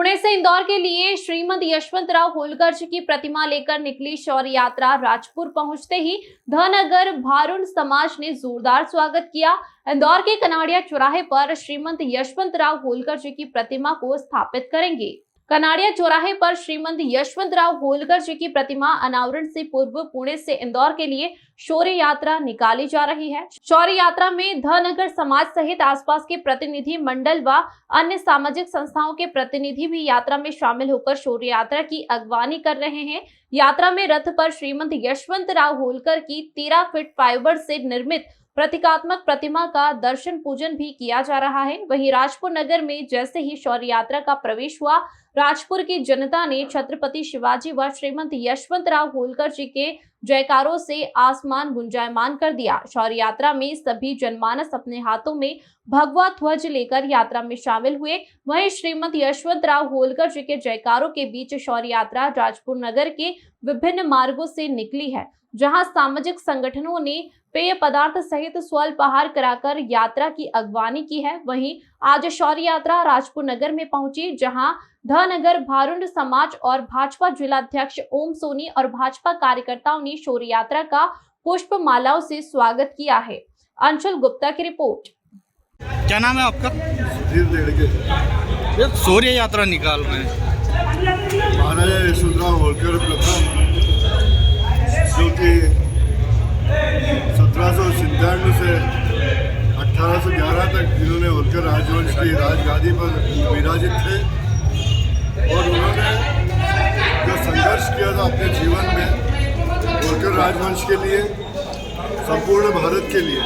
पुणे से इंदौर के लिए श्रीमंत यशवंतराव होलकर जी की प्रतिमा लेकर निकली शौर्य यात्रा राजपुर पहुंचते ही धनगर भारुण समाज ने जोरदार स्वागत किया। इंदौर के कनाड़िया चौराहे पर श्रीमंत यशवंतराव होलकर जी की प्रतिमा को स्थापित करेंगे। कनाड़िया चौराहे पर श्रीमंत यशवंतराव होलकर जी की प्रतिमा अनावरण से पूर्व पुणे से इंदौर के लिए शौर्य यात्रा निकाली जा रही है। शौर्य यात्रा में धनगर समाज सहित आसपास के प्रतिनिधि मंडल व अन्य सामाजिक संस्थाओं के प्रतिनिधि भी यात्रा में शामिल होकर शौर्य यात्रा की अगवानी कर रहे हैं। यात्रा में रथ पर श्रीमंत यशवंतराव होलकर की 13 फीट फाइबर से निर्मित प्रतीकात्मक प्रतिमा का दर्शन पूजन भी किया जा रहा है। वहीं राजपुर नगर में जैसे ही शौर्य यात्रा का प्रवेश हुआ, राजपुर की जनता ने छत्रपति शिवाजी व श्रीमंत यशवंतराव होलकर जी के जयकारों से आसमान गुंजायमान कर दिया। शौर्य यात्रा में सभी जनमानस अपने हाथों में भगवा ध्वज लेकर यात्रा में शामिल हुए। वहीं श्रीमंत यशवंतराव होलकर जी के जयकारों के बीच शौर्य यात्रा राजपुर नगर के विभिन्न मार्गों से निकली है, जहां सामाजिक संगठनों ने पेय पदार्थ सहित स्वल्पाहार कराकर यात्रा की अगवानी की है। वहीं आज शौर्य यात्रा राजपुर नगर में पहुंची, जहां धनगर भारुण समाज और भाजपा जिलाध्यक्ष ओम सोनी और भाजपा कार्यकर्ताओं ने शौर्य यात्रा का पुष्प मालाओं से स्वागत किया है। अंशुल गुप्ता की रिपोर्ट। क्या नाम है आपका? शौर्य यात्रा निकाल रहे हैं महाराजा यशवंतराव होलकर प्रथम, जो कि 1797 से 1811 तक जिन्होंने होलकर राजवंश की राजगादी पर विराजित थे और उन्होंने जो संघर्ष किया था अपने जीवन में होलकर राजवंश के लिए, संपूर्ण भारत के लिए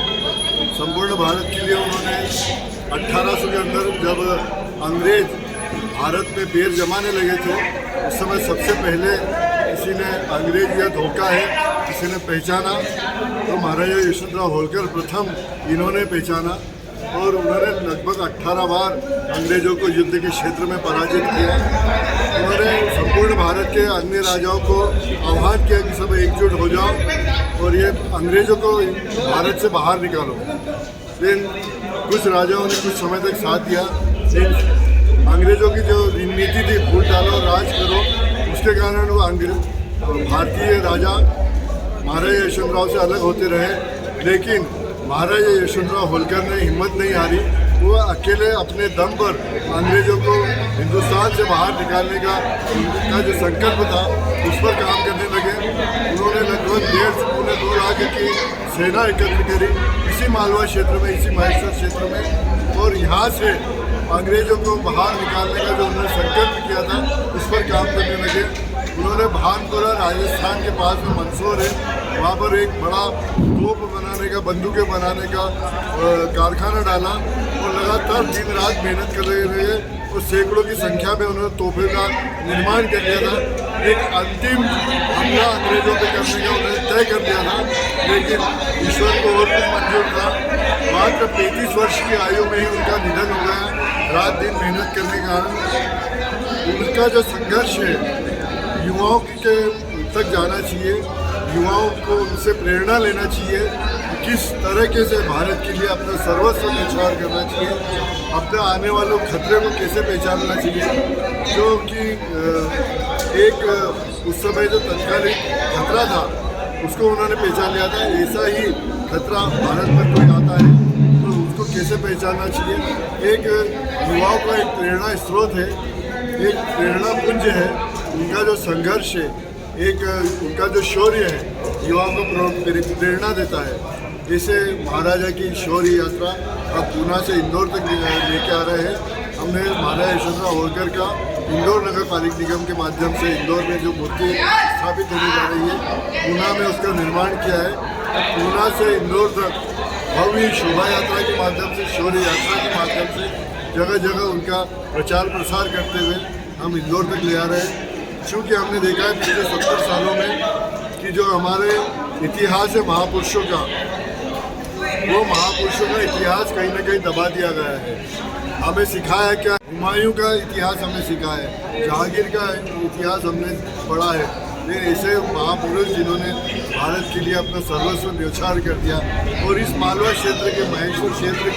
उन्होंने 1800 के अंदर जब अंग्रेज भारत में पैर जमाने लगे थे, उस समय सबसे पहले किसी ने अंग्रेज या धोखा है किसी ने पहचाना, तो महाराजा यशवंतराव होलकर प्रथम इन्होंने पहचाना और उन्होंने लगभग 18 बार अंग्रेजों को युद्ध के क्षेत्र में पराजित किया। उन्होंने संपूर्ण भारत के अन्य राजाओं को आह्वान किया कि सब एकजुट हो जाओ और ये अंग्रेजों को भारत से बाहर निकालो। लेकिन कुछ राजाओं ने कुछ समय तक साथ दिया। अंग्रेजों की जो नीति थी फूट डालो राज करो, उसके कारण वो भारतीय राजा महाराजा यशवंतराव से अलग होते रहे। लेकिन महाराजा यशवंतराव होलकर ने हिम्मत नहीं हारी, वो अकेले अपने दम पर अंग्रेजों को हिंदुस्तान से बाहर निकालने का उनका जो संकल्प था उस पर काम करने लगे। उन्होंने लगभग 1.5 से 2 लाख की सेना एकत्र करी इसी मालवा क्षेत्र में, इसी महेश्वर क्षेत्र में, और यहाँ से अंग्रेजों को बाहर निकालने का जो उन्होंने संकल्प किया था उस पर काम करने लगे। उन्होंने भानपुरा राजस्थान के पास में मंदसौर है, वहाँ पर एक बड़ा तोप बनाने का, बंदूकें बनाने का कारखाना डाला और लगातार दिन रात मेहनत कर रहे और सैकड़ों की संख्या में उन्होंने तोहफे का निर्माण कर लिया था। एक अंतिम हमला अंग्रेजों पर करने का उन्होंने तय कर दिया था, लेकिन ईश्वर को और कुछ मंजूर था। मात्र 35 वर्ष की आयु में ही उनका निधन हो गया। रात दिन मेहनत करने के कारण उनका जो संघर्ष है युवाओं के तक जाना चाहिए, युवाओं को उनसे प्रेरणा लेना चाहिए, किस तरीके से भारत के लिए अपना सर्वस्व न्यौछावर करना चाहिए, अपने आने वालों खतरे को कैसे पहचानना चाहिए। जो कि एक उस समय जो तत्कालीन खतरा था उसको उन्होंने पहचान लिया था। ऐसा ही खतरा भारत में कोई आता है तो उसको कैसे पहचानना चाहिए। एक युवाओं का एक प्रेरणा स्रोत है, एक प्रेरणा पुंज है। उनका जो संघर्ष है, एक उनका जो शौर्य है, युवाओं को प्रेरणा देता है। जैसे महाराजा की शौर्य यात्रा अब पूना से इंदौर तक लेके आ रहे हैं। हमने महाराजा यशवंतराव होलकर का इंदौर नगर पालिका निगम के माध्यम से इंदौर में जो मूर्ति स्थापित होने जा रही है, पूना में उसका निर्माण किया है। पूना से इंदौर तक भव्य शोभा यात्रा के माध्यम से, शौर्य यात्रा के माध्यम से जगह जगह उनका प्रचार प्रसार करते हुए हम इंदौर तक ले आ रहे हैं। क्योंकि हमने देखा है पिछले 70 सालों में कि जो हमारे इतिहास है महापुरुषों का, वो महापुरुषों का इतिहास कहीं ना कहीं दबा दिया गया है। हमें सिखाया क्या? हुमायूं का इतिहास हमने सीखा है, जहांगीर का इतिहास हमने पढ़ा है, लेकिन ऐसे महापुरुष जिन्होंने भारत के लिए अपना सर्वस्व न्यौछावर कर दिया और इस मालवा क्षेत्र के महेश्वर क्षेत्र